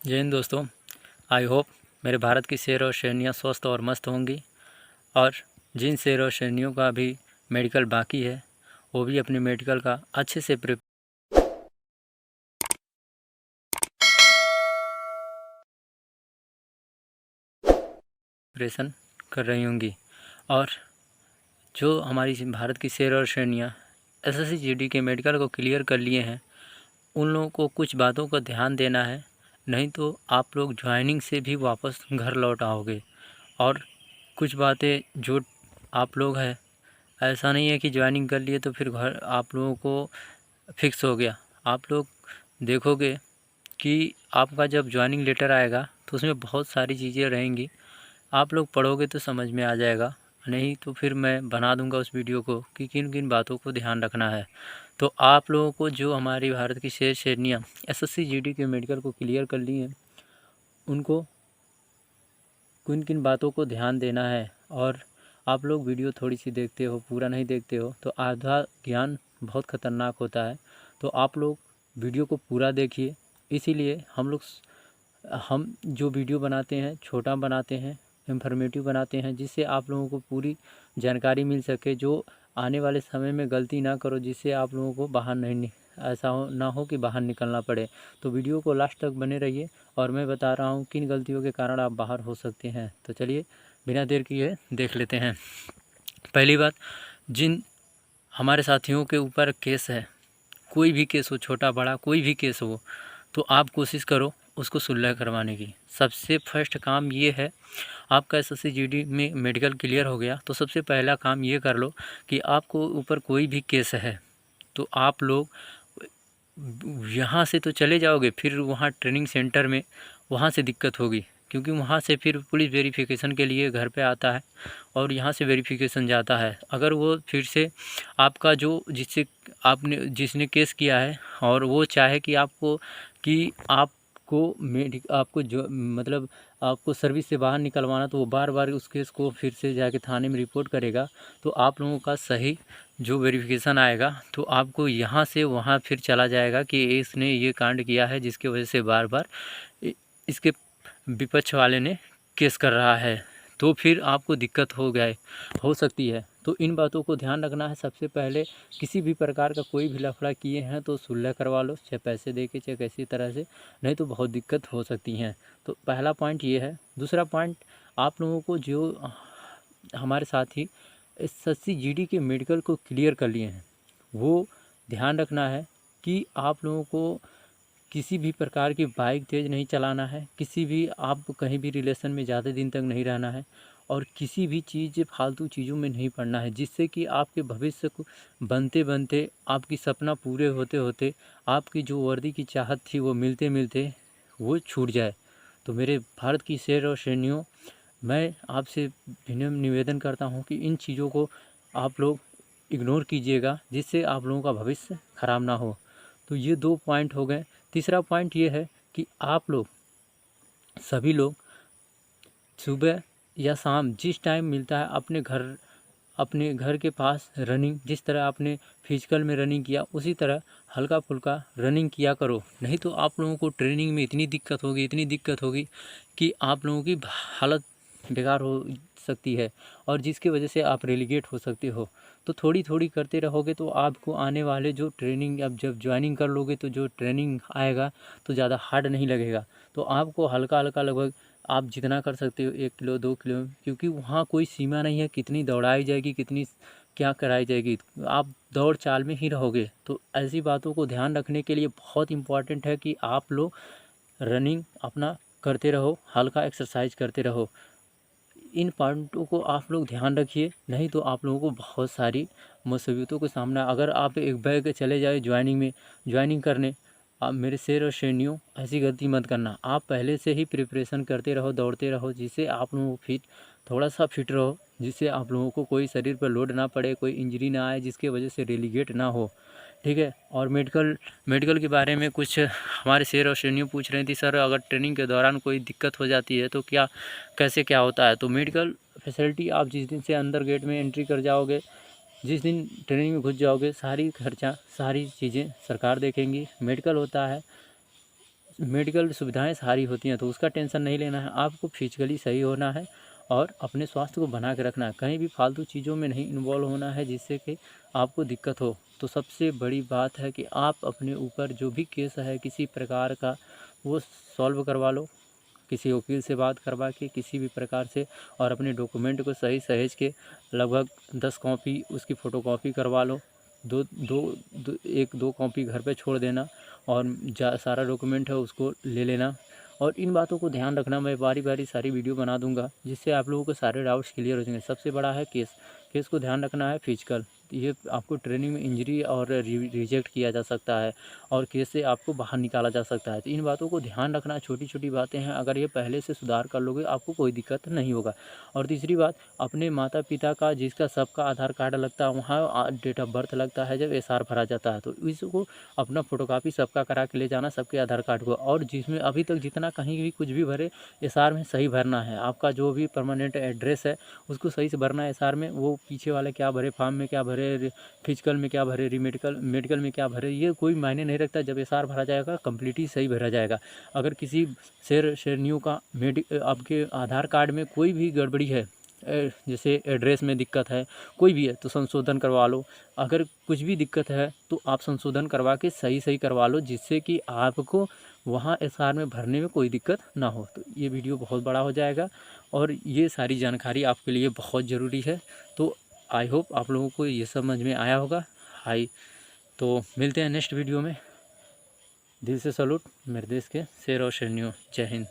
जय हिंद दोस्तों। I hope मेरे भारत की शेर और शेरनियाँ स्वस्थ और मस्त होंगी, और जिन शेर और शेरनियों का भी मेडिकल बाकी है वो भी अपने मेडिकल का अच्छे से प्रिपरेशन कर रही होंगी। और जो हमारी भारत की शेर और शेरनियाँ एसएससी जीडी के मेडिकल को क्लियर कर लिए हैं, उन लोगों को कुछ बातों का ध्यान देना है, नहीं तो आप लोग ज्वाइनिंग से भी वापस घर लौट आओगे। और कुछ बातें जो आप लोग हैं, ऐसा नहीं है कि ज्वाइनिंग कर लिए तो फिर घर आप लोगों को फिक्स हो गया। आप लोग देखोगे कि आपका जब ज्वाइनिंग लेटर आएगा तो उसमें बहुत सारी चीज़ें रहेंगी, आप लोग पढ़ोगे तो समझ में आ जाएगा, नहीं तो फिर मैं बना दूंगा उस वीडियो को कि किन किन बातों को ध्यान रखना है। तो आप लोगों को जो हमारी भारत की शेर शेरनियाँ एसएससी जीडी के मेडिकल को क्लियर कर ली हैं, उनको किन किन बातों को ध्यान देना है। और आप लोग वीडियो थोड़ी सी देखते हो, पूरा नहीं देखते हो, तो आधा ज्ञान बहुत ख़तरनाक होता है। तो आप लोग वीडियो को पूरा देखिए। इसीलिए हम जो वीडियो बनाते हैं छोटा बनाते हैं, इंफॉर्मेटिव बनाते हैं, जिससे आप लोगों को पूरी जानकारी मिल सके, जो आने वाले समय में गलती ना करो, जिससे आप लोगों को बाहर नहीं ऐसा ना हो कि बाहर निकलना पड़े। तो वीडियो को लास्ट तक बने रहिए और मैं बता रहा हूँ किन गलतियों के कारण आप बाहर हो सकते हैं। तो चलिए बिना देर किए देख लेते हैं। पहली बात, जिन हमारे साथियों के ऊपर केस है, कोई भी केस हो, छोटा बड़ा कोई भी केस हो, तो आप कोशिश करो उसको सुलह करवाने की। सबसे फर्स्ट काम ये है, आपका एसएससी जीडी में मेडिकल क्लियर हो गया तो सबसे पहला काम ये कर लो कि आपको ऊपर कोई भी केस है तो आप लोग यहाँ से तो चले जाओगे, फिर वहाँ ट्रेनिंग सेंटर में वहाँ से दिक्कत होगी, क्योंकि वहाँ से फिर पुलिस वेरिफिकेशन के लिए घर पे आता है और यहाँ से वेरिफिकेशन जाता है। अगर वो फिर से आपका जो जिसने केस किया है और वो चाहे कि आपको जो मतलब आपको सर्विस से बाहर निकलवाना, तो वो बार बार उस केस को फिर से जाके थाने में रिपोर्ट करेगा। तो आप लोगों का सही जो वेरिफिकेशन आएगा तो आपको यहाँ से वहाँ फिर चला जाएगा कि इसने ये कांड किया है जिसकी वजह से बार बार इसके विपक्ष वाले ने केस कर रहा है, तो फिर आपको दिक्कत हो सकती है। तो इन बातों को ध्यान रखना है। सबसे पहले किसी भी प्रकार का कोई भी लफड़ा किए हैं तो सुलह करवा लो, चाहे पैसे दे के चाहे किसी तरह से, नहीं तो बहुत दिक्कत हो सकती हैं। तो पहला पॉइंट ये है। दूसरा पॉइंट, आप लोगों को जो हमारे साथी एसएससी जीडी के मेडिकल को क्लियर कर लिए हैं, वो ध्यान रखना है कि आप लोगों को किसी भी प्रकार की बाइक तेज़ नहीं चलाना है, किसी भी आप कहीं भी रिलेशन में ज़्यादा दिन तक नहीं रहना है, और किसी भी चीज़ फालतू चीज़ों में नहीं पड़ना है, जिससे कि आपके भविष्य को बनते बनते आपकी सपना पूरे होते होते आपकी जो वर्दी की चाहत थी वो मिलते मिलते वो छूट जाए। तो मेरे भारत की शेर और शेरनियों, मैं आपसे विनम्र निवेदन करता हूँ कि इन चीज़ों को आप लोग इग्नोर कीजिएगा, जिससे आप लोगों का भविष्य ख़राब ना हो। तो ये 2 पॉइंट हो गए। तीसरा पॉइंट ये है कि आप लोग सभी लोग सुबह या शाम जिस टाइम मिलता है अपने घर के पास रनिंग, जिस तरह आपने फिजिकल में रनिंग किया उसी तरह हल्का फुल्का रनिंग किया करो। नहीं तो आप लोगों को ट्रेनिंग में इतनी दिक्कत होगी कि आप लोगों की हालत बेकार हो सकती है, और जिसकी वजह से आप रेलीगेट हो सकते हो। तो थोड़ी थोड़ी करते रहोगे तो आपको आने वाले जो ट्रेनिंग, अब जब ज्वाइनिंग कर लोगे तो जो ट्रेनिंग आएगा तो ज़्यादा हार्ड नहीं लगेगा। तो आपको हल्का हल्का लगभग आप जितना कर सकते हो 1 किलो 2 किलो, क्योंकि वहाँ कोई सीमा नहीं है कितनी दौड़ाई जाएगी, कितनी क्या कराई जाएगी, आप दौड़ चाल में ही रहोगे। तो ऐसी बातों को ध्यान रखने के लिए बहुत इम्पॉर्टेंट है कि आप लोग रनिंग अपना करते रहो, हल्का एक्सरसाइज करते रहो। इन पॉइंटों को आप लोग ध्यान रखिए, नहीं तो आप लोगों को बहुत सारी मुसीबतों का सामना। अगर आप एक बैग चले जाए ज्वाइनिंग करने, आप मेरे शेर और शेरनियों ऐसी गलती मत करना। आप पहले से ही प्रिपरेशन करते रहो, दौड़ते रहो, जिससे आप लोगों को थोड़ा सा फिट रहो, जिससे आप लोगों को कोई शरीर पर लोड ना पड़े, कोई इंजरी ना आए, जिसके वजह से रेलीगेट ना हो। ठीक है। और मेडिकल के बारे में कुछ हमारे शेर और शेरनियों पूछ रही थी, सर अगर ट्रेनिंग के दौरान कोई दिक्कत हो जाती है तो कैसे क्या होता है। तो मेडिकल फैसिलिटी आप जिस दिन से अंदर गेट में एंट्री कर जाओगे, जिस दिन ट्रेनिंग में घुस जाओगे, सारी खर्चा सारी चीज़ें सरकार देखेंगी। मेडिकल होता है मेडिकल सुविधाएं सारी होती हैं, तो उसका टेंशन नहीं लेना है। आपको फिजिकली सही होना है और अपने स्वास्थ्य को बना के रखना है। कहीं भी फालतू चीज़ों में नहीं इन्वॉल्व होना है जिससे कि आपको दिक्कत हो। तो सबसे बड़ी बात है कि आप अपने ऊपर जो भी केस है किसी प्रकार का, वो सॉल्व करवा लो, किसी वकील से बात करवा के किसी भी प्रकार से, और अपने डॉक्यूमेंट को सही सहेज के लगभग 10 कॉपी उसकी फ़ोटोकॉपी करवा लो। दो दो, दो 1-2 कॉपी घर पे छोड़ देना, और सारा डॉक्यूमेंट है उसको ले लेना। और इन बातों को ध्यान रखना, मैं बारी बारी सारी वीडियो बना दूंगा जिससे आप लोगों को सारे डाउट्स क्लियर हो जाएंगे। सबसे बड़ा है केस को ध्यान रखना है। फिजिकल, ये आपको ट्रेनिंग में इंजरी और रिजेक्ट किया जा सकता है, और केस से आपको बाहर निकाला जा सकता है। तो इन बातों को ध्यान रखना, छोटी छोटी बातें हैं, अगर ये पहले से सुधार कर लोगे आपको कोई दिक्कत नहीं होगा। और तीसरी बात, अपने माता पिता का जिसका सबका आधार कार्ड लगता है वहाँ डेट ऑफ बर्थ लगता है जब एसआर भरा जाता है, तो इसको अपना फोटोकॉपी सबका करा के ले जाना, सबके आधार कार्ड को। और जिसमें अभी तक जितना कहीं भी कुछ भी भरे, एसआर में सही भरना है। आपका जो भी परमानेंट एड्रेस है उसको सही से भरना है एसआर में। वो पीछे वाले क्या भरे, फॉर्म में क्या भरे, फिजिकल में क्या भरे, मेडिकल में क्या भरे, ये कोई मायने नहीं रखता। जब एसआर भरा जाएगा कंप्लीट ही सही भरा जाएगा। अगर किसी शेरनियों का आपके आधार कार्ड में कोई भी गड़बड़ी है, जैसे एड्रेस में दिक्कत है, कोई भी है, तो संशोधन करवा लो। अगर कुछ भी दिक्कत है तो आप संशोधन करवा के सही करवा लो, जिससे कि आपको वहाँ एसआर में भरने में कोई दिक्कत ना हो। तो ये वीडियो बहुत बड़ा हो जाएगा और ये सारी जानकारी आपके लिए बहुत ज़रूरी है। तो आई होप आप लोगों को ये समझ में आया होगा। तो मिलते हैं नेक्स्ट वीडियो में। दिल से सैल्यूट मेरे देश के शेर और शेरनियों। जय हिंद।